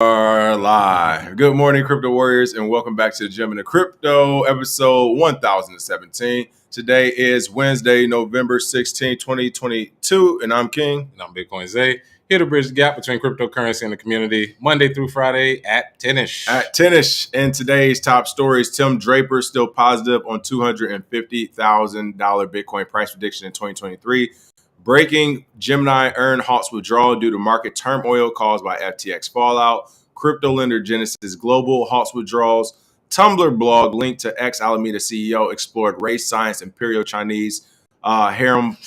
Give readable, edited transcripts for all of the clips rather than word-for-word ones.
Are live. Good morning, crypto warriors, and welcome back to the Gemini Crypto episode 1017. Today is Wednesday, November 16, 2022, and I'm King. And I'm Bitcoin Zay, here to bridge the gap between cryptocurrency and the community, Monday through Friday at 10ish. At 10ish, in today's top stories, Tim Draper still positive on $250,000 Bitcoin price prediction in 2023. Breaking Gemini earn halts withdrawal due to market turmoil caused by FTX fallout. Crypto lender Genesis Global halts withdrawals. Tumblr blog linked to ex-Alameda CEO explored race, science, imperial Chinese harem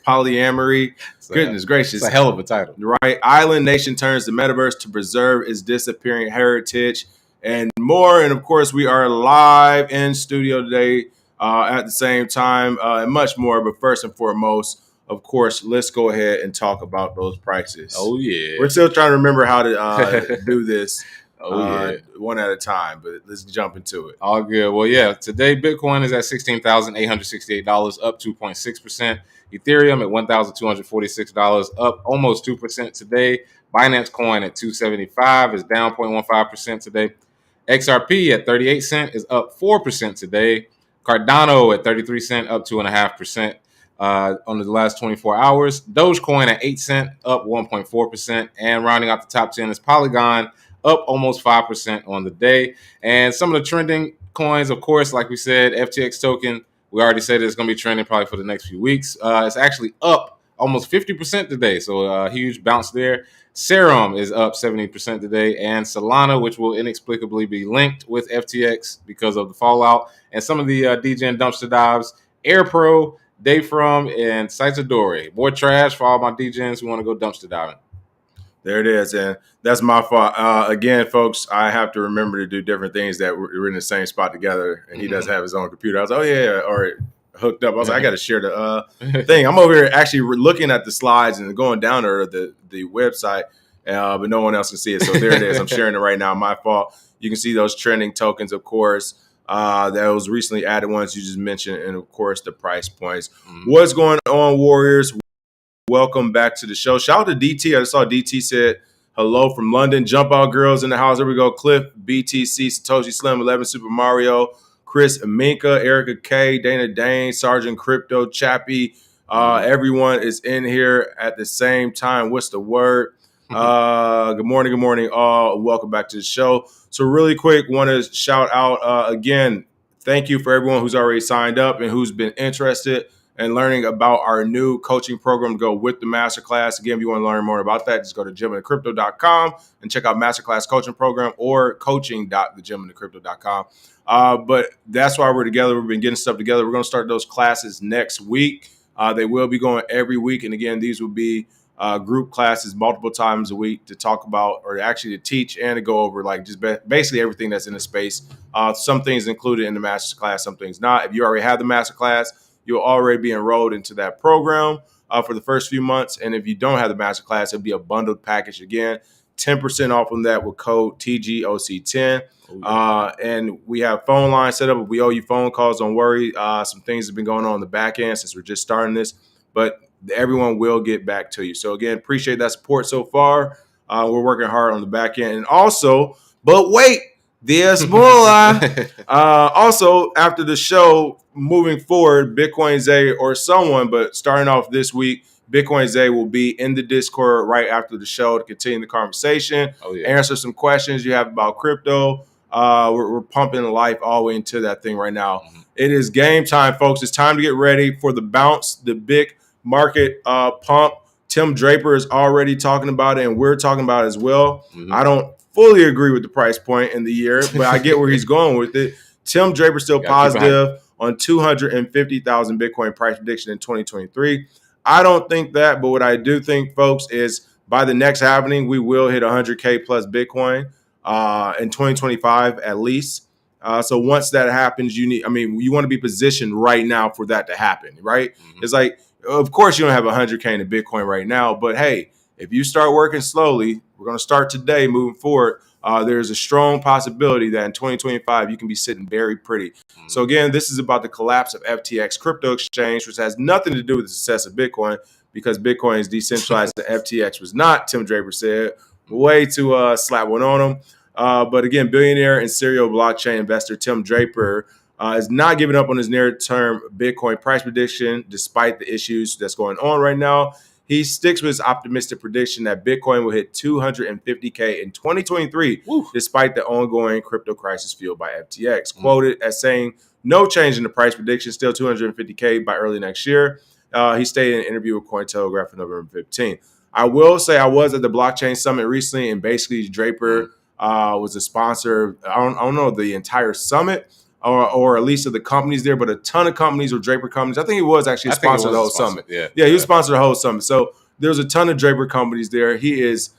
polyamory. Goodness gracious. It's a hell of a title. Right. Island nation turns to metaverse to preserve its disappearing heritage and more. And of course, we are live in studio today at the same time and much more. But first and foremost, of course, let's go ahead and talk about those prices. Oh, yeah. We're still trying to remember how to do this one at a time, but let's jump into it. All good. Well, yeah, today Bitcoin is at $16,868, up 2.6%. Ethereum at $1,246, up almost 2% today. Binance Coin at $275 is down 0.15% today. XRP at 38 cents is up 4% today. Cardano at 33 cents, up 2.5%. On the last 24 hours. Dogecoin at 8 cents, up 1.4%. And rounding out the top 10 is Polygon, up almost 5% on the day. And some of the trending coins, of course, like we said, FTX token, we already said it's going to be trending probably for the next few weeks. It's actually up almost 50% today, so a huge bounce there. Serum is up 70% today, and Solana, which will inexplicably be linked with FTX because of the fallout, and some of the DGen dumpster dives, AirPro, Day From, and Saitadori. More trash for all my DJs who want to go dumpster diving. There it is, and that's my fault. Again, folks, I have to remember to do different things that we're in the same spot together, and he does have his own computer. I was like, oh, yeah, or hooked up. I was like, I got to share the thing. I'm over here actually looking at the slides and going down to the website, but no one else can see it. So there it is. I'm sharing it right now. My fault. You can see those trending tokens, of course. Those recently added ones you just mentioned, and of course the price points. What's going on, Warriors? Welcome back to the show. Shout out to DT. I saw DT said hello from London. Jump out girls in the house. There we go. Cliff, BTC, Satoshi Slim, 11 Super Mario, Chris Minka, Erica K, Dana Dane, Sergeant Crypto, Chappie. Everyone is in here at the same time. What's the word? Good morning, all. Welcome back to the show. So really quick, want to shout out again, thank you for everyone who's already signed up and who's been interested in learning about our new coaching program to go with the masterclass. Again, if you want to learn more about that, just go to GeminiCrypto.com and check out masterclass coaching program or coaching.theGeminiCrypto.com. But that's why we're together. We've been getting stuff together. We're going to start those classes next week. They will be going every week. And again, these will be group classes multiple times a week to talk about, or actually to teach and to go over like just basically everything that's in the space. Some things included in the master class, some things not. If you already have the master class, you'll already be enrolled into that program for the first few months. And if you don't have the master class, it'll be a bundled package again. 10% off on that with code TGOC10. And we have phone lines set up. If we owe you phone calls, don't worry. Some things have been going on in the back end since we're just starting this, but everyone will get back to you. So again, appreciate that support so far. We're working hard on the back end. And also, but wait, there's more. Also, after the show, moving forward, Bitcoin Zay or someone, but starting off this week, Bitcoin Zay will be in the Discord right after the show to continue the conversation, answer some questions you have about crypto. We're pumping life all the way into that thing right now. It is game time, folks. It's time to get ready for the bounce, the big market pump. Tim Draper is already talking about it, and we're talking about it as well. I don't fully agree with the price point in the year, but I get where he's going with it. Tim Draper still positive on 250,000 Bitcoin price prediction in 2023. I don't think that, but what I do think, folks, is by the next happening, we will hit 100K plus Bitcoin in 2025 at least. So once that happens, you want to be positioned right now for that to happen, right? It's like, of course, you don't have 100K in Bitcoin right now, but hey, if you start working slowly, we're going to start today moving forward. There's a strong possibility that in 2025, you can be sitting very pretty. So again, this is about the collapse of FTX crypto exchange, which has nothing to do with the success of Bitcoin because Bitcoin is decentralized and FTX was not, Tim Draper said. way to slap one on him. But again, billionaire and serial blockchain investor Tim Draper is not giving up on his near-term Bitcoin price prediction despite the issues that's going on right now. He sticks with his optimistic prediction that Bitcoin will hit 250K in 2023, despite the ongoing crypto crisis fueled by FTX. Quoted as saying, no change in the price prediction, still 250K by early next year. He stated in an interview with Cointelegraph on November 15th. I will say I was at the blockchain summit recently, and basically Draper was a sponsor. I don't know the entire summit, or at least of the companies there, but a ton of companies or Draper companies. I think he was actually a sponsor of the whole summit. Yeah, he was sponsored the whole summit. So there's a ton of Draper companies there. He has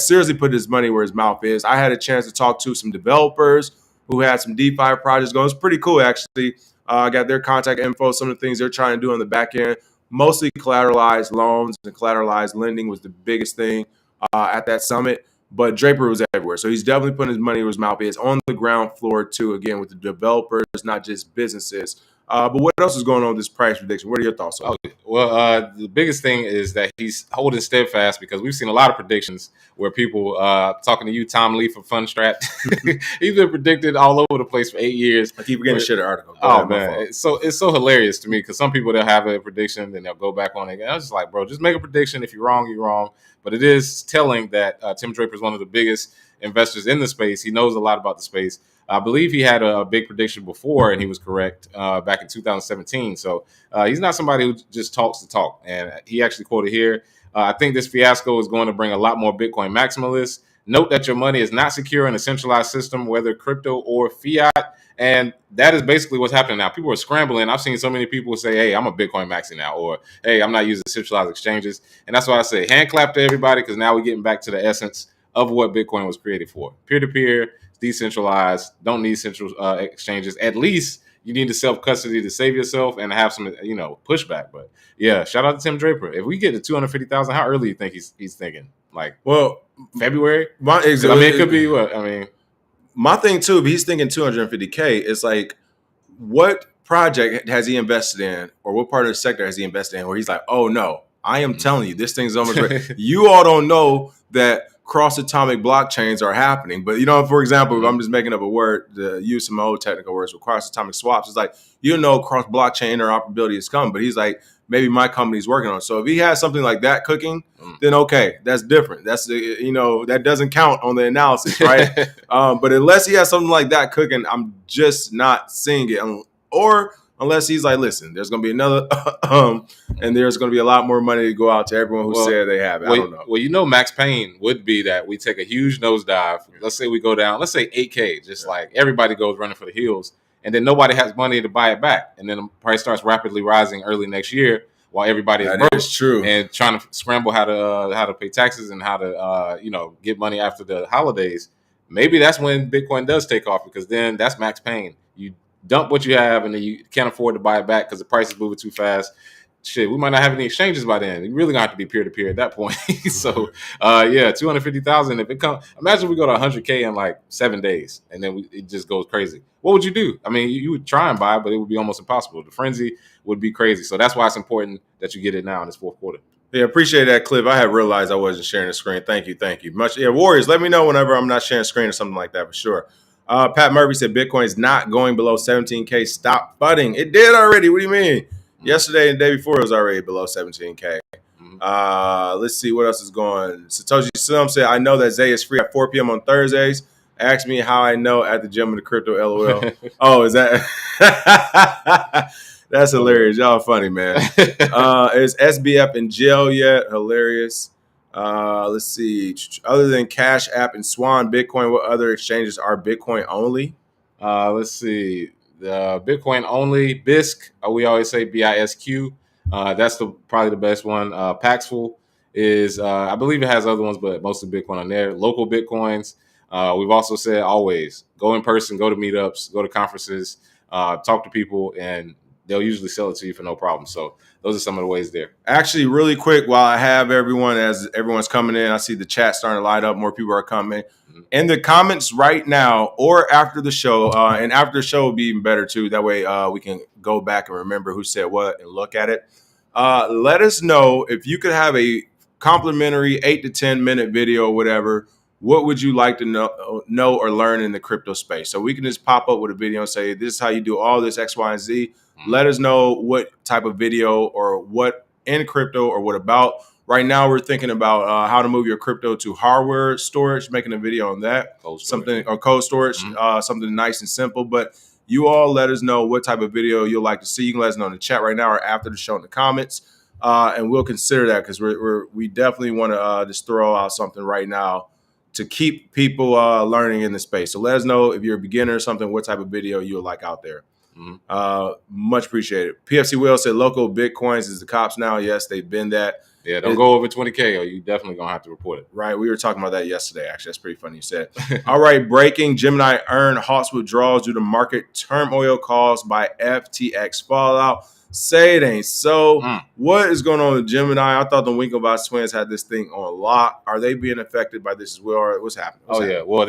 seriously put his money where his mouth is. I had a chance to talk to some developers who had some DeFi projects going. It's pretty cool, actually. I got their contact info, some of the things they're trying to do on the back end. Mostly collateralized loans and collateralized lending was the biggest thing at that summit. But Draper was everywhere. So he's definitely putting his money where his mouth is on the ground floor, too, again, with the developers, not just businesses. But what else is going on with this price prediction? What are your thoughts on it? Well, the biggest thing is that he's holding steadfast because we've seen a lot of predictions where people, talking to you, Tom Lee from Fundstrat, he's been predicted all over the place for 8 years. I keep forgetting to share the article. Man. It's so hilarious to me because some people, they'll have a prediction, then they'll go back on it again. I was just like, bro, just make a prediction. If you're wrong, you're wrong. But it is telling that Tim Draper is one of the biggest investors in the space. He knows a lot about the space. I believe he had a big prediction before, and he was correct back in 2017. So he's not somebody who just talks to talk. And he actually quoted here, I think this fiasco is going to bring a lot more Bitcoin maximalists. Note that your money is not secure in a centralized system, whether crypto or fiat. And that is basically what's happening now. People are scrambling. I've seen so many people say, hey, I'm a Bitcoin maxi now, or hey, I'm not using centralized exchanges. And that's why I say hand clap to everybody, because now we're getting back to the essence of what Bitcoin was created for. Peer-to-peer, decentralized, don't need central exchanges. At least you need the self-custody to save yourself and have some, pushback. But yeah, shout out to Tim Draper. If we get to 250,000, how early do you think he's thinking? Like, well, February? It could be what? My thing too, if he's thinking 250K, it's like, what project has he invested in, or what part of the sector has he invested in where he's like, oh no, I am telling you, this thing's almost right. You all don't know that cross-atomic blockchains are happening. But, for example, if I'm just making up a word to use some old technical words with cross-atomic swaps, it's like, cross-blockchain interoperability is coming. But he's like, maybe my company's working on it. So if he has something like that cooking, then okay, that's different. That's, that doesn't count on the analysis, right? But unless he has something like that cooking, I'm just not seeing it. Or unless he's like, listen, there's going to be another, and there's going to be a lot more money to go out to everyone who said they have it. I don't know. Well, Max Payne would be that we take a huge nosedive. Let's say we go down, let's say 8K, just like everybody goes running for the hills, and then nobody has money to buy it back. And then the price starts rapidly rising early next year while everybody is broke. That's true. And trying to scramble how to pay taxes and how to, get money after the holidays. Maybe that's when Bitcoin does take off, because then that's Max Payne. You dump what you have, and then you can't afford to buy it back because the price is moving too fast. Shit, we might not have any exchanges by then. You really gonna have to be peer to peer at that point. So, 250,000. If it comes, imagine we go to 100K in like 7 days, and then it just goes crazy. What would you do? I mean, you would try and buy, but it would be almost impossible. The frenzy would be crazy. So that's why it's important that you get it now in this fourth quarter. Yeah, appreciate that, Cliff. I had realized I wasn't sharing the screen. Thank you. Much. Yeah, Warriors, let me know whenever I'm not sharing the screen or something like that for sure. Pat Murphy said Bitcoin is not going below 17K. Stop fudding. It did already. What do you mean? Yesterday and the day before it was already below 17K. Let's see what else is going. Satoshi Slim said, I know that Zay is free at 4 p.m. on Thursdays. Ask me how I know at the gym of the crypto LOL. Oh, is that? That's hilarious. Y'all funny, man. Is SBF in jail yet? Hilarious. Let's see. Other than Cash App and Swan Bitcoin, what other exchanges are Bitcoin only? Let's see. The Bitcoin only, BISC. We always say BISQ. That's probably the best one. Paxful is, I believe it has other ones, but mostly Bitcoin on there. Local Bitcoins. We've also said always go in person, go to meetups, go to conferences, talk to people, and they'll usually sell it to you for no problem. So those are some of the ways there. Actually, really quick, while I have everyone, as everyone's coming in, I see the chat starting to light up. More people are coming. In the comments right now or after the show, and after the show will be even better too. That way we can go back and remember who said what and look at it. Let us know if you could have a complimentary 8 to 10 minute video or whatever. What would you like to know or learn in the crypto space? So we can just pop up with a video and say, this is how you do all this X, Y, and Z. Let us know what type of video or what in crypto or what about. Right now, we're thinking about how to move your crypto to hardware storage, making a video on that. Cold storage, something nice and simple. But you all let us know what type of video you'll like to see. You can let us know in the chat right now or after the show in the comments. And we'll consider that because we definitely want to just throw out something right now to keep people learning in the space. So let us know if you're a beginner or something, what type of video you would like out there. Much appreciated. PFC Will said local Bitcoins is the cops now. Yes, they've been that. Yeah, don't go over 20K or you definitely going to have to report it. Right. We were talking about that yesterday, actually. That's pretty funny you said. All right. Breaking. Gemini earned halts withdrawals due to market turmoil caused by FTX fallout. Say it ain't so. What is going on with Gemini? I thought the Winklevoss twins had this thing on lock. Are they being affected by this as well? Or what's happening? Yeah. Well,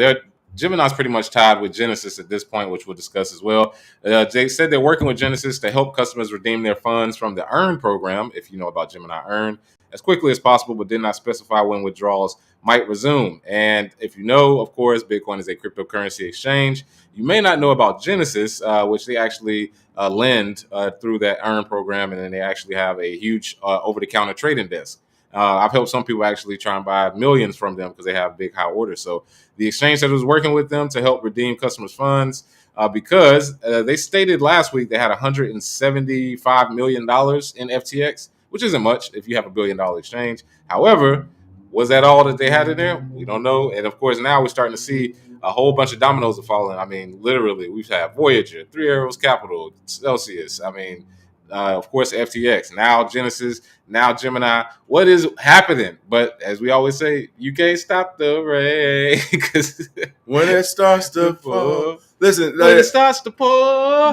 Gemini's pretty much tied with Genesis at this point, which we'll discuss as well. They said they're working with Genesis to help customers redeem their funds from the Earn program, if you know about Gemini Earn, as quickly as possible, but did not specify when withdrawals might resume. And if you know, of course, Bitcoin is a cryptocurrency exchange. You may not know about Genesis, which they actually lend through that Earn program, and then they actually have a huge over-the-counter trading desk. I've helped some people actually try and buy millions from them because they have big high orders. So the exchange said it was working with them to help redeem customers' funds because they stated last week they had $175 million in FTX, which isn't much if you have $1 billion exchange. However, was that all that they had in there? We don't know. And of course, now we're starting to see a whole bunch of dominoes are falling. I mean, literally, we've had Voyager, Three Arrows Capital, Celsius. I mean, of course, FTX, now Genesis, now Gemini. What is happening? But as we always say, you can't stop the rain because when it starts to fall. Listen, when it starts to pour.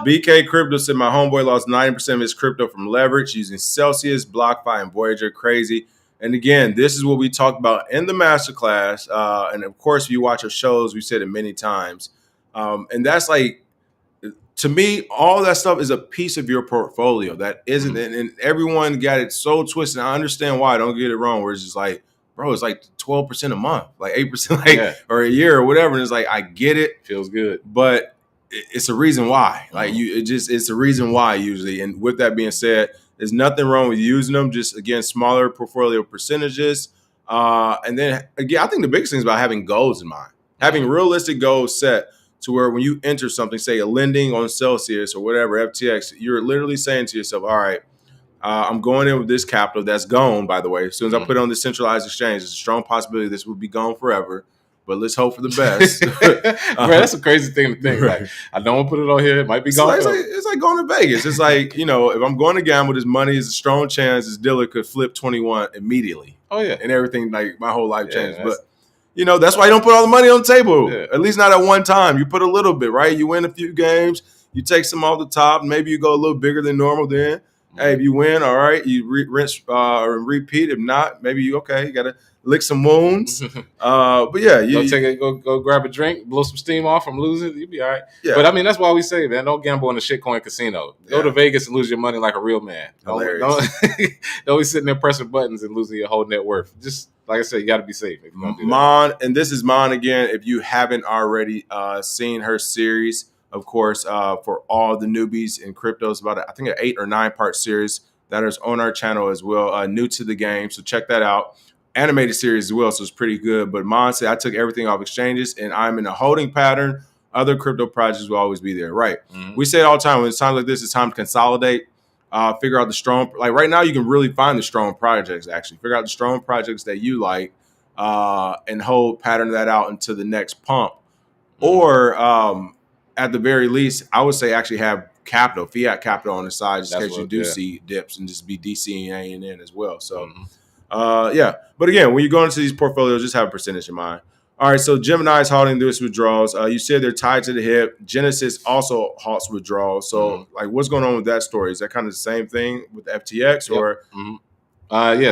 BK Crypto said my homeboy lost 90% of his crypto from leverage using Celsius, BlockFi, and Voyager. Crazy. And again, this is what we talked about in the masterclass. And of course, if you watch our shows, we said it many times. And that's like, to me, all that stuff is a piece of your portfolio that isn't, and everyone got it so twisted. I understand why. Don't get it wrong. Where it's just like, bro, it's like 12% a month, like 8%, or a year or whatever. And it's like, I get it, feels good, but it's a reason why. Like it's a reason why usually. And with that being said, there's nothing wrong with using them. Just again, smaller portfolio percentages. And then again, I think the biggest thing is about having goals in mind, having realistic goals set. To where when you enter something, say a lending on Celsius or whatever, FTX, you're literally saying to yourself, all right, I'm going in with this capital that's gone, by the way. As soon as I put it on the centralized exchange, there's a strong possibility this will be gone forever. But let's hope for the best. Right, that's a crazy thing to think. Right. Like, I don't want to put it on here. It might be gone. It's like going to Vegas. It's like, if I'm going to gamble, this money is a strong chance this dealer could flip 21 immediately. Oh, yeah. And everything, like my whole life changed. But that's why you don't put all the money on the table. Yeah. At least not at one time. You put a little bit, right? You win a few games. You take some off the top. Maybe you go a little bigger than normal then. Hey, if you win, all right. You rinse or repeat. If not, maybe you got to lick some wounds. But yeah. Go grab a drink, blow some steam off from losing. You'll be all right. Yeah. But I mean, that's why we say, man, don't gamble in a shitcoin casino. Go to Vegas and lose your money like a real man. Don't be sitting there pressing buttons and losing your whole net worth. Just like I said, you got to be safe. If you're gonna do that. Mon, and this is Mon again. If you haven't already seen her series, of course, for all the newbies in crypto, it's about I think an 8 or 9 part series that is on our channel as well. New to the game, so check that out. Animated series as well, so it's pretty good. But Mon said I took everything off exchanges and I'm in a holding pattern. Other crypto projects will always be there, right? We say it all the time. When it's times like this, it's time to consolidate. Figure out the strong, like right now, you can really find the strong projects. Actually, figure out the strong projects that you like, and pattern that out into the next pump. Or at the very least, I would say actually have fiat capital on the side, just in case you do see dips, and just be DCing in as well. So, But again, when you go into these portfolios, just have a percentage in mind. All right, so Gemini is halting this withdrawals. You said they're tied to the hip. Genesis also halts withdrawals. So, like, what's going on with that story? Is that kind of the same thing with FTX or?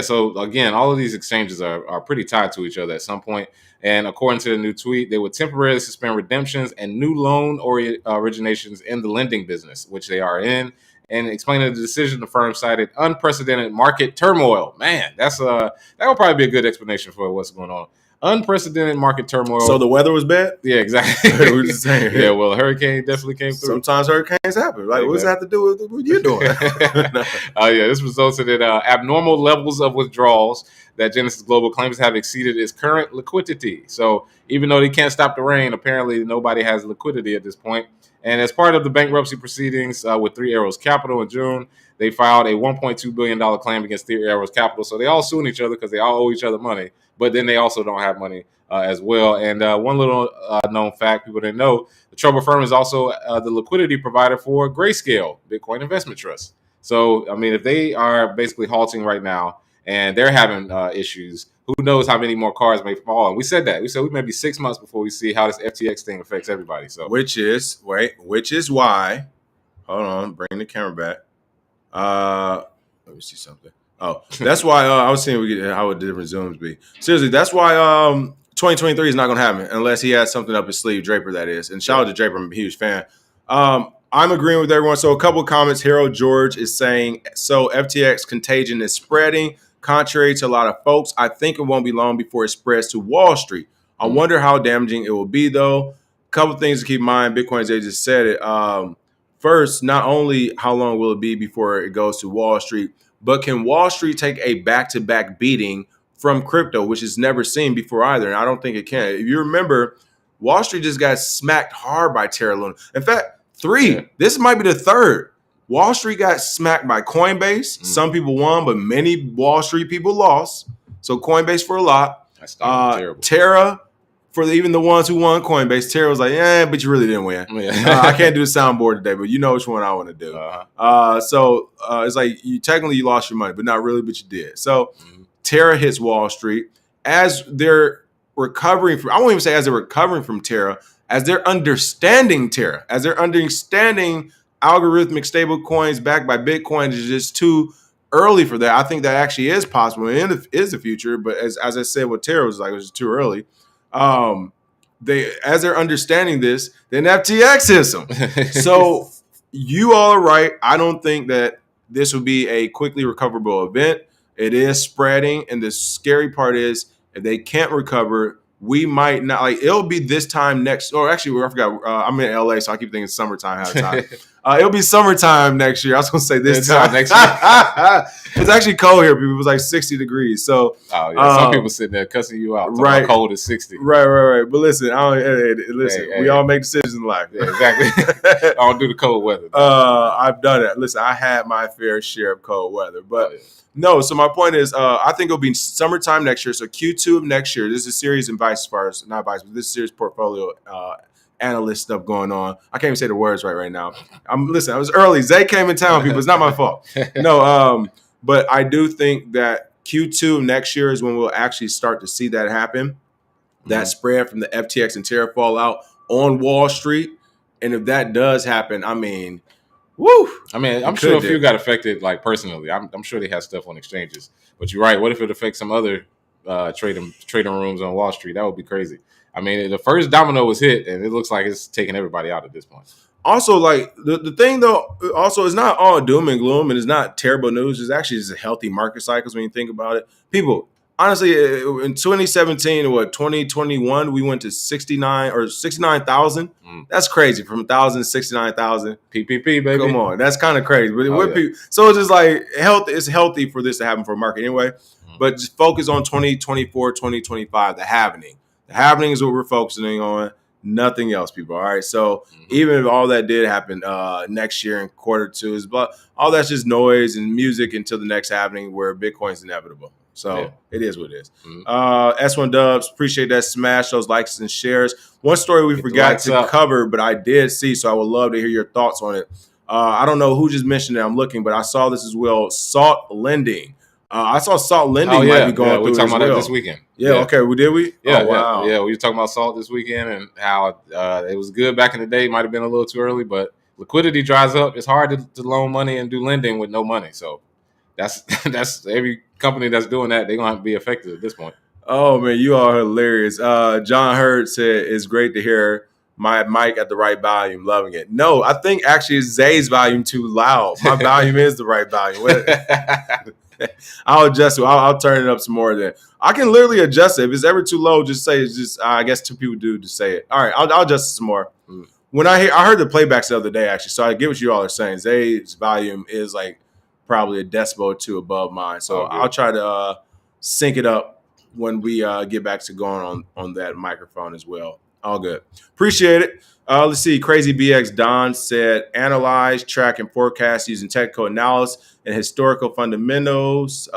So again, all of these exchanges are pretty tied to each other at some point. And according to the new tweet, they would temporarily suspend redemptions and new loan originations in the lending business, which they are in. And explaining the decision, the firm cited unprecedented market turmoil. Man, that would probably be a good explanation for what's going on. Unprecedented market turmoil. So the weather was bad? Yeah, exactly. We're just saying. Yeah, well, a hurricane definitely came through. Sometimes hurricanes happen. Like, what does that have to do with what you're doing? This resulted in abnormal levels of withdrawals that Genesis Global claims have exceeded its current liquidity. So even though they can't stop the rain, apparently nobody has liquidity at this point. And as part of the bankruptcy proceedings with Three Arrows Capital in June, they filed a $1.2 billion claim against Three Arrows Capital. So they all suing each other because they all owe each other money, but then they also don't have money as well. And one little known fact people didn't know, the Trouble firm is also the liquidity provider for Grayscale, Bitcoin Investment Trust. So, I mean, if they are basically halting right now and they're having issues, who knows how many more cars may fall. And we said that. We said we may be 6 months before we see how this FTX thing affects everybody. So, which is why, hold on, bring the camera back. Let me see something. Oh, that's why I was saying how would different Zooms be. Seriously, that's why 2023 is not going to happen unless he has something up his sleeve, Draper, that is. And shout out to Draper, I'm a huge fan. I'm agreeing with everyone. So a couple of comments. Harold George is saying, so FTX contagion is spreading. Contrary to a lot of folks, I think it won't be long before it spreads to Wall Street. I wonder how damaging it will be, though. A couple things to keep in mind. Bitcoin's, they just said it. First, not only how long will it be before it goes to Wall Street, but can Wall Street take a back-to-back beating from crypto, which is never seen before either? And I don't think it can. If you remember, Wall Street just got smacked hard by Terra Luna. In fact, this might be the third. Wall Street got smacked by Coinbase. Some people won, but many Wall Street people lost. So Coinbase for a lot. That's terrible. Terra for even the ones who won Coinbase. Terra was like, but you really didn't win. I can't do the soundboard today, but you know which one I want to do. So it's like you lost your money, but not really, but you did. So Terra hits Wall Street as they're recovering from. I won't even say as they're recovering from Terra, as they're understanding Terra, as they're understanding algorithmic stable coins backed by Bitcoin is just too early for that. I think that actually is possible and is the future. But as I said, with Terra was like, it was too early. As they're understanding this, then FTX hits them. So you all are right. I don't think that this would be a quickly recoverable event. It is spreading. And the scary part is if they can't recover, we might not, like, it'll be this time next, or actually, I forgot, I'm in LA, so I keep thinking summertime half the time. It'll be summertime next year. I was going to say this time next year. It's actually cold here, people. It was like 60 degrees. So, some people sitting there cussing you out. Right. Cold is 60. Right. But listen, we all make decisions in life. Yeah, exactly. I don't do the cold weather. I've done it. Listen, I had my fair share of cold weather, but no. So my point is, I think it'll be summertime next year. So Q2 of next year. This is a series in but this series portfolio analyst stuff going on. I can't even say the words right now. I was early. Zay came in town, people. It's not my fault. No, but I do think that Q2 of next year is when we'll actually start to see that happen. That spread from the FTX and Terra fallout on Wall Street. And if that does happen, I mean, woo! I mean, I'm sure a few got affected, like, personally. I'm sure they have stuff on exchanges. But you're right. What if it affects some other trading rooms on Wall Street? That would be crazy. I mean, the first domino was hit, and it looks like it's taking everybody out at this point. Also, like, the thing, though, also, it's not all doom and gloom, and it's not terrible news. It's actually just a healthy market cycles when you think about it. People, honestly, in 2017 or 2021, we went to 69,000. That's crazy. From 1,000 to 69,000. PPP, baby. Come on. That's kind of crazy. But so it's just like it's healthy for this to happen for a market anyway. But just focus on 2024, 2025, the happening. The happening is what we're focusing on. Nothing else, people. All right. So even if all that did happen next year in quarter two, but all that's just noise and music until the next happening where Bitcoin's inevitable. So it is what it is. S1 Dubs, appreciate that. Smash those likes and shares. One story we forgot to cover, but I did see, so I would love to hear your thoughts on it. I don't know who just mentioned it. I'm looking, but I saw this as well. Salt lending. I saw Salt lending might be going through. We're talking about that this weekend. Okay. Did we? Yeah. Oh, wow. Yeah. We were talking about Salt this weekend and how it was good back in the day. Might have been a little too early, but liquidity dries up. It's hard to loan money and do lending with no money. So that's every company that's doing that. They're gonna have to be affected at this point. Oh man, you are hilarious. John Hurd said it's great to hear My mic at the right volume, loving it. No, I think actually it's Zay's volume too loud. My volume is the right volume. I'll adjust it. I'll turn it up some more then. I can literally adjust it. If it's ever too low, just say it's just, I guess two people do to say it. All right, I'll adjust it some more. When I heard the playbacks the other day, actually, so I get what you all are saying. Zay's volume is like probably a decibel or two above mine. So I'll try to sync it up when we get back to going on that microphone as well. All good. Appreciate it. Let's see. Crazy BX Don said, analyze, track, and forecast using technical analysis and historical fundamentals.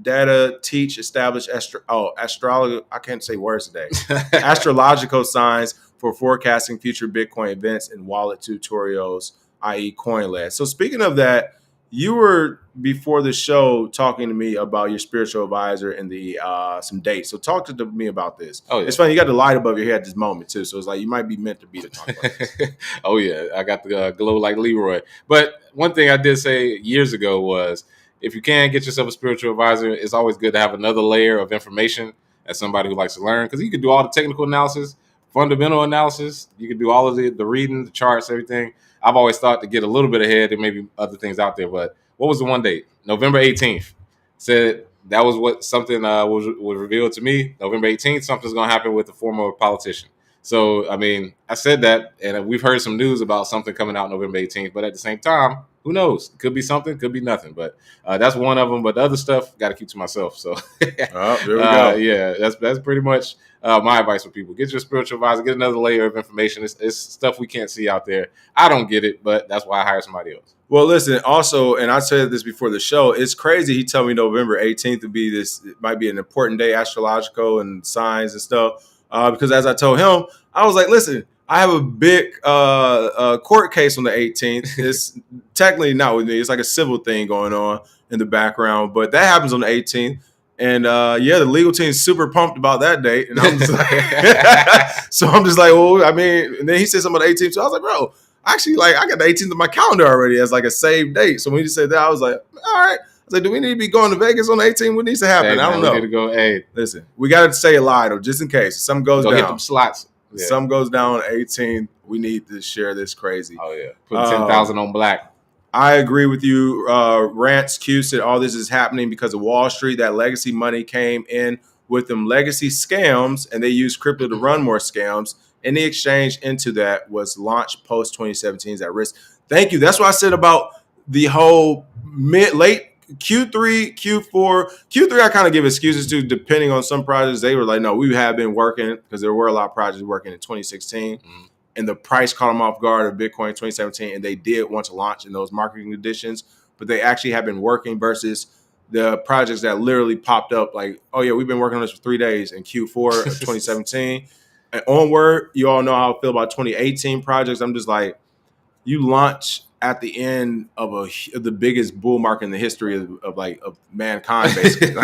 Data, teach, establish, astrology. I can't say words today. Astrological signs for forecasting future Bitcoin events and wallet tutorials, i.e. CoinLab. So speaking of that, you were before the show talking to me about your spiritual advisor and the some dates. So talk to me about this. Oh, yeah. It's funny. You got the light above your head at this moment too. So it's like you might be meant to be to talk about this. Oh yeah, I got the glow like Leroy. But one thing I did say years ago was, if you can get yourself a spiritual advisor, it's always good to have another layer of information as somebody who likes to learn, because you can do all the technical analysis, fundamental analysis. You can do all of the reading, the charts, everything. I've always thought to get a little bit ahead. There may be other things out there, but what was the one date? November 18th. Said that was what something was revealed to me. November 18th, something's going to happen with the former politician. So, I mean, I said that, and we've heard some news about something coming out November 18th, but at the same time, who knows? It could be something, could be nothing. But that's one of them. But the other stuff, got to keep to myself. So, there we go. Yeah, that's pretty much my advice for people. Get your spiritual advisor, get another layer of information. It's stuff we can't see out there. I don't get it, but that's why I hire somebody else. Well, listen, also, and I said this before the show, it's crazy. He told me November 18th to be this, it might be an important day, astrological and signs and stuff. Because as I told him, I was like, listen, I have a big court case on the 18th. It's technically not with me. It's like a civil thing going on in the background, but that happens on the 18th. And the legal team is super pumped about that date. And I'm just like, so I'm just like, well, I mean, and then he said something about the 18th. So I was like, bro, actually, like, I got the 18th on my calendar already as like a saved date. So when he said that, I was like, all right. I was like, do we need to be going to Vegas on the 18th? What needs to happen? Hey, man, I don't know. We need to go, hey. Listen, we got to say it live, though, just in case. If something goes down. Hit them slots. If something goes down on the 18th, we need to share this crazy. Oh, yeah. Put 10,000 on black. I agree with you. Rants Q said all this is happening because of Wall Street. That legacy money came in with them legacy scams, and they used crypto to run more scams. Any exchange into that was launched post 2017 is at risk. Thank you. That's what I said about the whole late Q3, Q4. Q3 I kind of give excuses to, depending on some projects. They were like, no, we have been working, because there were a lot of projects working in 2016. And the price caught them off guard of Bitcoin in 2017, and they did want to launch in those marketing conditions, but they actually have been working versus the projects that literally popped up like, oh yeah, we've been working on this for 3 days in Q4 of 2017. And onward, you all know how I feel about 2018 projects. I'm just like, you launch at the end of the biggest bull market in the history of mankind, basically.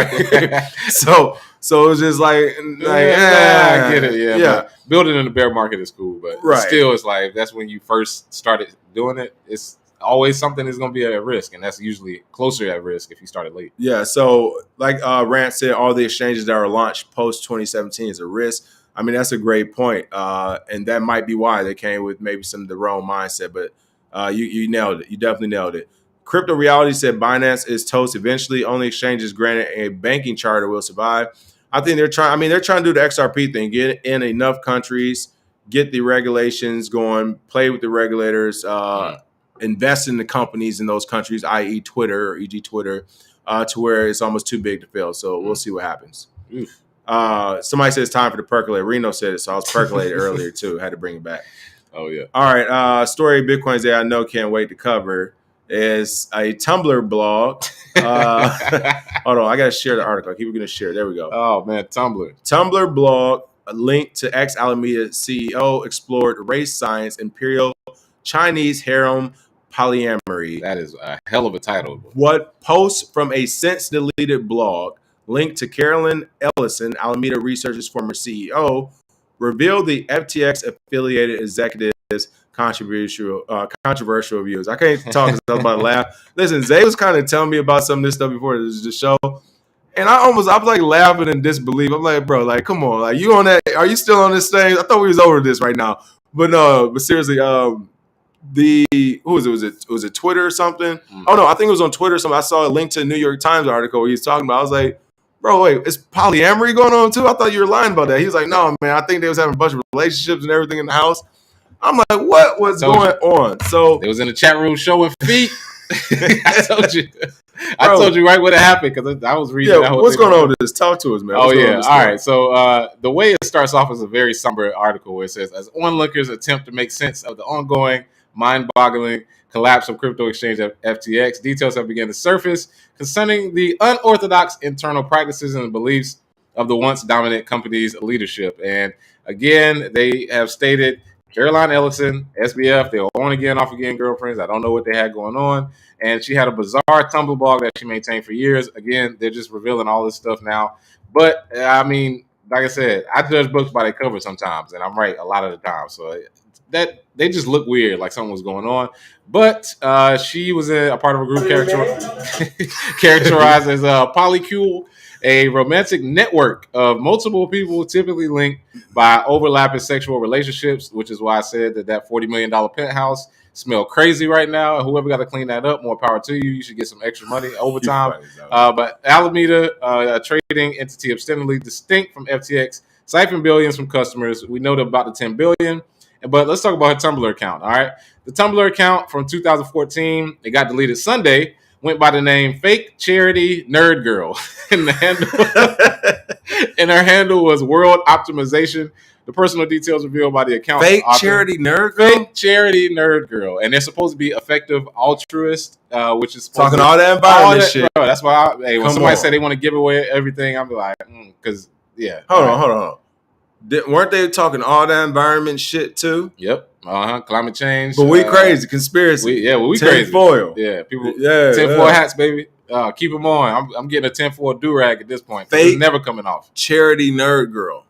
So it was just like I get it, yeah. Building in the bear market is cool, but still, it's like that's when you first started doing it. It's always something that's going to be at risk, and that's usually closer at risk if you started late. Yeah. So like Rand said, all the exchanges that were launched post 2017 is a risk. I mean, that's a great point, and that might be why they came with maybe some of the wrong mindset, but. You nailed it. You definitely nailed it. Crypto Reality said Binance is toast eventually. Only exchanges granted a banking charter will survive. I think they're trying to do the XRP thing, get in enough countries, get the regulations going, play with the regulators, invest in the companies in those countries, i.e. Twitter or e.g. Twitter, to where it's almost too big to fail. So we'll see what happens. Somebody said it's time for the percolate. Reno said it, so I was percolated earlier too. Had to bring it back. Oh, yeah. All right. Story of Bitcoins that I know can't wait to cover is a Tumblr blog. Hold on. I got to share the article. I keep going to share. There we go. Oh, man. Tumblr blog, a link to ex-Alameda CEO, explored race science, imperial Chinese harem polyamory. That is a hell of a title. What posts from a since deleted blog linked to Carolyn Ellison, Alameda Research's former CEO, revealed the FTX affiliated executives' controversial views. I can't talk because I was about to laugh. Listen, Zay was kind of telling me about some of this stuff before the show, And I was like laughing in disbelief. I'm like, bro, like, come on, like, you on that? Are you still on this thing? I thought we was over this right now. But no, but seriously, the who was it? Was it Twitter or something? Oh no, I think it was on Twitter. Or something. I saw a link to a New York Times article where he's talking about. I was like, bro, wait, is polyamory going on too? I thought you were lying about that. He was like, no, man, I think they was having a bunch of relationships and everything in the house. I'm like, what was going on? So they was in the chat room showing feet. I told you. I told you right what happened because I was reading. Yeah, that whole what's thing going on with this? Talk to us, man. What's yeah. All right. So the way it starts off is a very somber article where it says, as onlookers attempt to make sense of the ongoing, mind-boggling collapse of crypto exchange FTX, details have begun to surface concerning the unorthodox internal practices and beliefs of the once dominant company's leadership. And again, they have stated Caroline Ellison, SBF, they were on again, off again girlfriends. I don't know what they had going on. And she had a bizarre Tumblr blog that she maintained for years. Again, they're just revealing all this stuff now. But, I mean, like I said, I judge books by their cover sometimes, and I'm right a lot of the time. So that they just look weird, like something was going on. But she was a part of a group characterized as polycule, a romantic network of multiple people typically linked by overlapping sexual relationships, which is why I said that $40 million penthouse smell crazy right now. Whoever got to clean that up, more power to you. You should get some extra money overtime. But Alameda, a trading entity ostensibly distinct from FTX, siphoned billions from customers. We know about the $10 billion. But let's talk about her Tumblr account, all right? The Tumblr account from 2014, it got deleted Sunday, went by the name Fake Charity Nerd Girl. And the handle and her handle was World Optimization. The personal details revealed by the account. Fake Charity Nerd Girl? Fake Charity Nerd Girl. And they're supposed to be effective altruist, which is talking all that environment shit. Bro, that's why when somebody say they want to give away everything, I'm like, because, yeah. Hold on. Weren't they talking all that environment shit too? Yep. Climate change. But we crazy. Conspiracy. We crazy. Tinfoil. Yeah. People. Yeah. Tinfoil hats, baby. Keep them on. I'm getting a tinfoil do-rag at this point. Fake. It's never coming off. Charity Nerd Girl.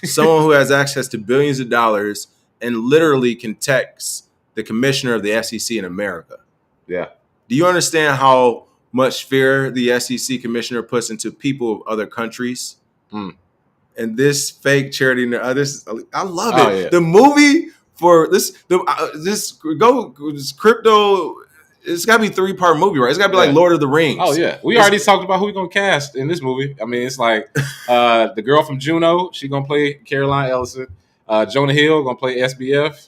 Someone who has access to billions of dollars and literally can text the commissioner of the SEC in America. Yeah. Do you understand how much fear the SEC commissioner puts into people of other countries? And this fake charity, I love it. Yeah. The movie for this crypto, it's got to be 3-part movie, right? It's got to be like Lord of the Rings. Oh yeah, we already talked about who we're gonna cast in this movie. I mean, it's like the girl from Juno, she gonna play Caroline Ellison. Jonah Hill gonna play SBF.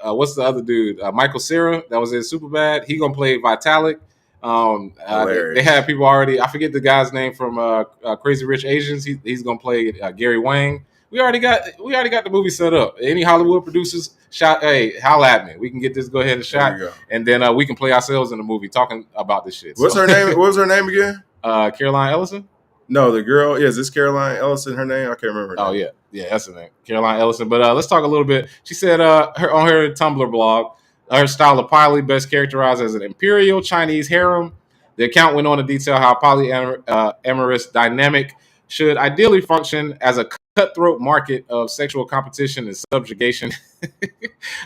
What's the other dude? Michael Cera, that was in Superbad. He gonna play Vitalik. They have people already. I forget the guy's name from Crazy Rich Asians. He's gonna play Gary Wang. We already got the movie set up. Any Hollywood producers, holla at me. We can get this. Go ahead and shot, and then we can play ourselves in the movie talking about this shit. What's her name? What was her name again? Caroline Ellison. No, the girl. Yeah, is this Caroline Ellison? Her name? I can't remember. Oh yeah, that's her name, Caroline Ellison. But let's talk a little bit. She said on her Tumblr blog. Her style of poly best characterized as an imperial Chinese harem. The account went on to detail how polyamorous dynamic should ideally function as a cutthroat market of sexual competition and subjugation.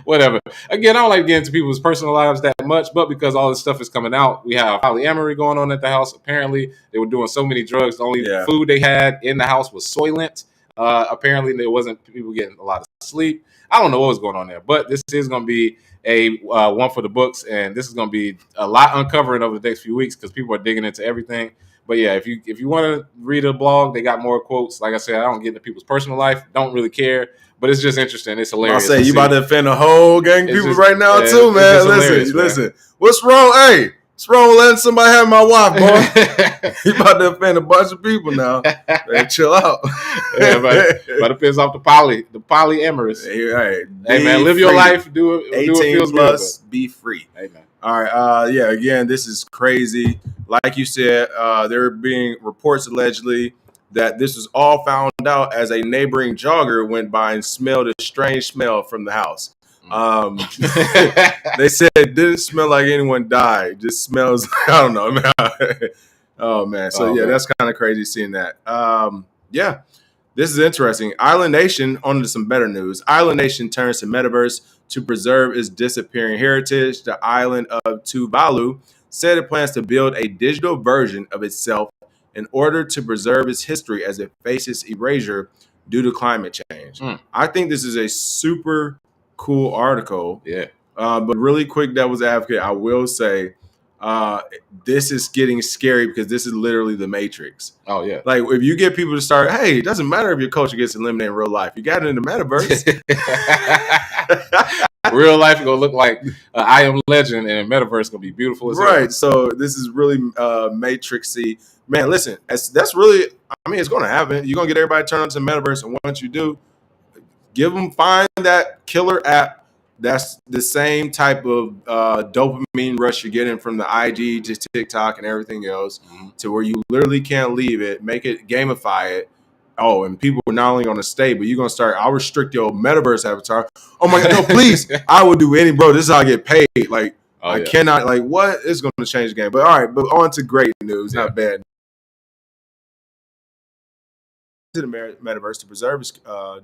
Whatever. Again, I don't like to get into people's personal lives that much, but because all this stuff is coming out, we have polyamory going on at the house. Apparently, they were doing so many drugs. The only food they had in the house was Soylent. Apparently, there wasn't people getting a lot of sleep. I don't know what was going on there, but this is going to be a one for the books, and this is going to be a lot uncovering over the next few weeks because people are digging into everything. But yeah, if you want to read a blog, they got more quotes. Like I said, I don't get into people's personal life, don't really care, but it's just interesting. It's hilarious. I'll say you about to offend a whole gang of people right now too, man. Listen. What's wrong? Hey, what's wrong with letting somebody have my wife, boy? You about to offend a bunch of people now. Man, chill out. But it pisses off the polyamorous. Hey man, live your life. Do it. 18 do it feels plus. Good, be free. Hey man. All right. Again, this is crazy. Like you said, there are being reports allegedly that this was all found out as a neighboring jogger went by and smelled a strange smell from the house. They said it didn't smell like anyone died. It just smells, I don't know. Oh, man. So, that's kind of crazy seeing that. This is interesting. Island Nation, on to some better news. Island Nation turns to metaverse to preserve its disappearing heritage. The island of Tuvalu said it plans to build a digital version of itself in order to preserve its history as it faces erasure due to climate change. I think this is a super cool article. Yeah. But really quick, devil's advocate, I will say this is getting scary because this is literally the Matrix. Oh, yeah. Like, if you get people to start, hey, it doesn't matter if your culture gets eliminated in real life. You got it in the metaverse. Real life is going to look like I Am Legend, and metaverse going to be beautiful as hell. Right. So this is really Matrixy. Man, listen, that's really, I mean, it's going to happen. You're going to get everybody turned on to the metaverse. And once you do, find that killer app that's the same type of dopamine rush you're getting from the IG to TikTok and everything else, to where you literally can't leave it. Make it, gamify it. Oh, and people are not only going to stay, but you're going to start, I'll restrict your metaverse avatar. Oh my God, no, please. I will do any, bro. This is how I get paid. Like, I cannot, like, what? It's going to change the game. But all right, but on to great news, not bad. To the metaverse to preserve its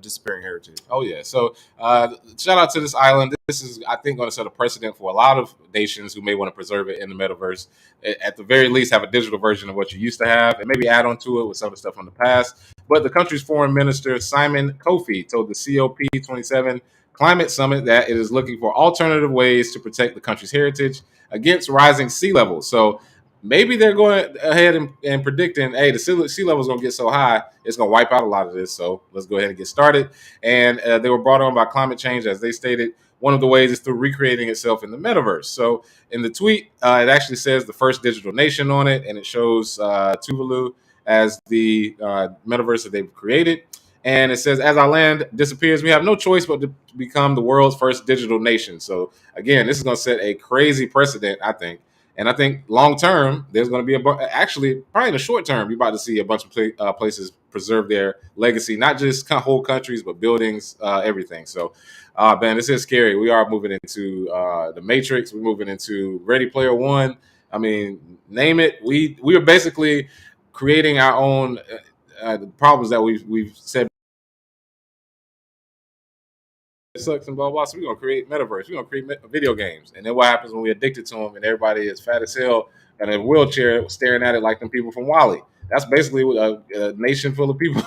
disappearing heritage. Oh yeah, so shout out to this island. This is, I think, going to set a precedent for a lot of nations who may want to preserve it in the metaverse. At the very least, have a digital version of what you used to have, and maybe add on to it with some of the stuff from the past. But the country's foreign minister Simon Kofi told the COP27 climate summit that it is looking for alternative ways to protect the country's heritage against rising sea levels. So maybe they're going ahead and predicting, hey, the sea level is going to get so high, it's going to wipe out a lot of this. So let's go ahead and get started. And they were brought on by climate change, as they stated. One of the ways is through recreating itself in the metaverse. So in the tweet, it actually says the first digital nation on it, and it shows Tuvalu as the metaverse that they've created. And it says, as our land disappears, we have no choice but to become the world's first digital nation. So again, this is going to set a crazy precedent, I think. And I think long term, there's going to be actually, probably in the short term, you're about to see a bunch of places preserve their legacy, not just whole countries, but buildings, everything. So, man, this is scary. We are moving into the Matrix. We're moving into Ready Player One. I mean, name it. We are basically creating our own problems that we've said. It sucks and blah blah. So we're gonna create metaverse. We're gonna create video games, and then what happens when we're addicted to them, and everybody is fat as hell and in a wheelchair staring at it like them people from Wall-E. That's basically a nation full of people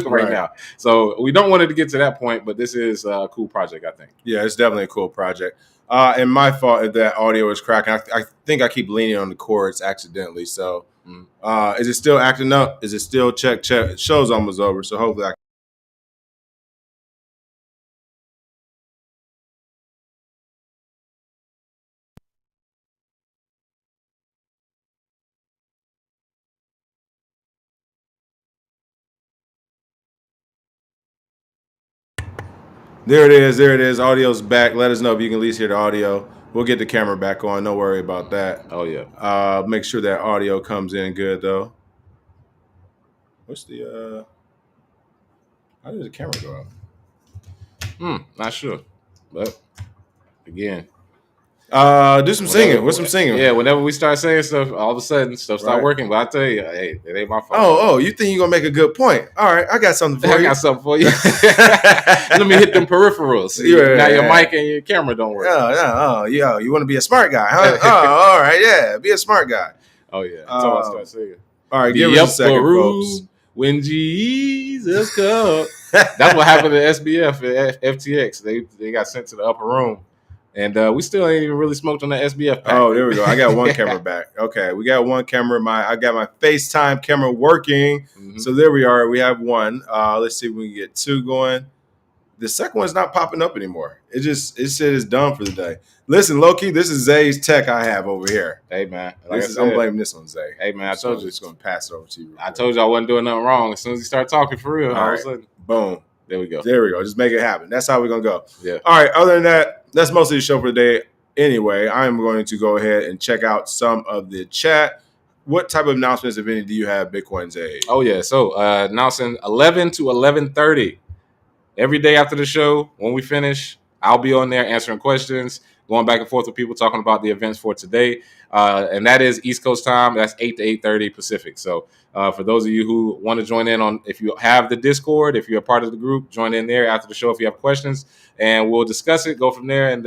right now. So we don't want it to get to that point, but this is a cool project, I think. Yeah, it's definitely a cool project. And my fault if that audio is cracking. I think I keep leaning on the cords accidentally. So is it still acting up? Is it still check? Show's almost over, so hopefully I. There it is. There it is. Audio's back. Let us know if you can at least hear the audio. We'll get the camera back on. Don't worry about that. Oh, yeah. Make sure that audio comes in good, though. What's the... how did the camera go out? Not sure. But, again... do some singing. What's some singing? Yeah, whenever we start saying stuff, all of a sudden stuff start working. But I tell you, hey, it ain't my fault. Oh, you think you're gonna make a good point? All right, I got something for you. I got something for you. Let me hit them peripherals. Now your mic and your camera don't work. Yeah. You want to be a smart guy, huh? All right, yeah, be a smart guy. Oh yeah. That's how I start singing. All right, give us a second, folks. When Jesus comes. That's what happened to SBF and FTX. They got sent to the upper room. And we still ain't even really smoked on the SBF pack. Oh, there we go. I got one camera back. Okay, we got one camera. I got my FaceTime camera working. So there we are. We have one. Let's see if we can get two going. The second one's not popping up anymore. It said it's done for the day. Listen, low-key, this is Zay's tech I have over here. Hey, man. I'm blaming this on Zay. Hey, man, I told you. It's going to pass it over to you. I told you I wasn't doing nothing wrong. As soon as you start talking for real, all of a sudden, boom. There we go. Just make it happen. That's how we're going to go. Yeah. All right. Other than that, that's mostly the show for the day. Anyway, I'm going to go ahead and check out some of the chat. What type of announcements, if any, do you have, Bitcoin Zay? Oh, yeah. So announcing 11 to 11:30. Every day after the show, when we finish, I'll be on there answering questions, going back and forth with people, talking about the events for today. And that is East Coast time. That's 8 to 8:30 Pacific. So for those of you who want to join in on, if you have the Discord, if you're a part of the group, join in there after the show if you have questions, and we'll discuss it, go from there. And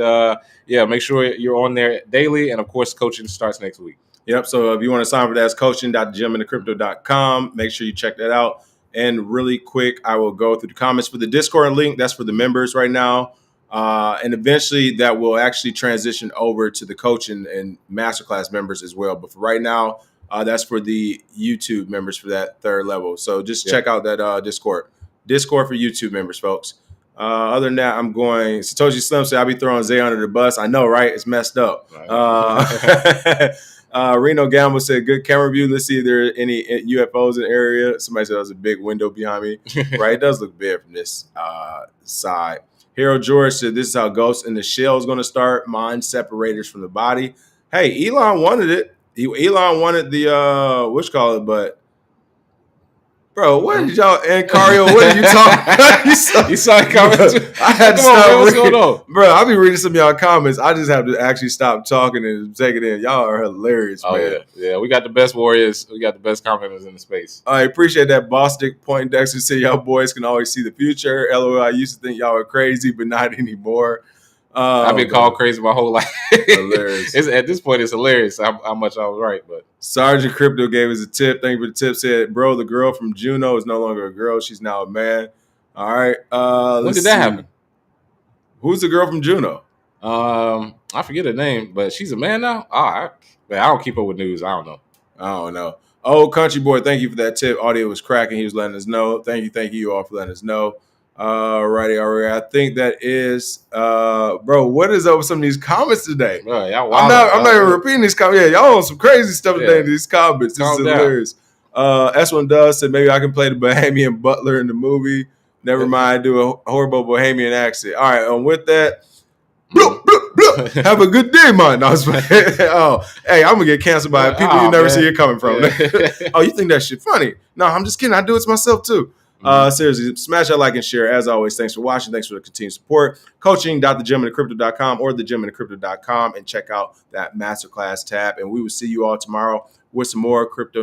make sure you're on there daily. And of course, coaching starts next week. Yep. So if you want to sign up for that, it's coaching.thegemindthecrypto.com. Make sure you check that out. And really quick, I will go through the comments for the Discord link. That's for the members right now. And eventually that will actually transition over to the coaching and masterclass members as well. But for right now, that's for the YouTube members for that third level. So just check out that Discord. Discord for YouTube members, folks. Other than that, I'm going. Satoshi Slim said I'll be throwing Zay under the bus. I know, right? It's messed up. Reno Gamble said, good camera view. Let's see if there are any UFOs in the area. Somebody said there's a big window behind me. Right? It does look big from this side. Hero George said, this is how Ghost in the Shell is going to start. Mind separators from the body. Hey, Elon wanted it. Elon wanted the, but bro, what did y'all and Cario? What did you talk? You saw it coming. I had to stop. Man, what's going on, bro? I'll be reading some of y'all comments. I just have to actually stop talking and take it in. Y'all are hilarious, man. Yeah. We got the best warriors. We got the best commenters in the space. I appreciate that. Bostic Point Dexter said y'all boys can always see the future. LOL. I used to think y'all were crazy, but not anymore. I've been called crazy my whole life. Hilarious. At this point, it's hilarious how much I was right. But Sergeant Crypto gave us a tip. Thank you for the tip. Said, bro, the girl from Juno is no longer a girl. She's now a man. All right. When did that happen? Who's the girl from Juno? I forget her name, but she's a man now. I don't keep up with news. I don't know. Oh, Country Boy, thank you for that tip. Audio was cracking. He was letting us know. Thank you all for letting us know. Alrighty. I think that is bro, what is up with some of these comments today? Bro, y'all I'm not even repeating these comments. Yeah, y'all on some crazy stuff today in these comments. This is hilarious. S1 Does said maybe I can play the Bahamian butler in the movie. Never mind, do a horrible Bahamian accent. All right, with that, have a good day, man. No, hey, I'm gonna get canceled by people you never see it coming from. Oh, you think that shit funny? No, I'm just kidding. I do it to myself too. Seriously, smash that like and share. As always, thanks for watching. Thanks for the continued support. Coaching.thegemindthecrypto.com or thegemindthecrypto.com and check out that masterclass tab. And we will see you all tomorrow with some more crypto news.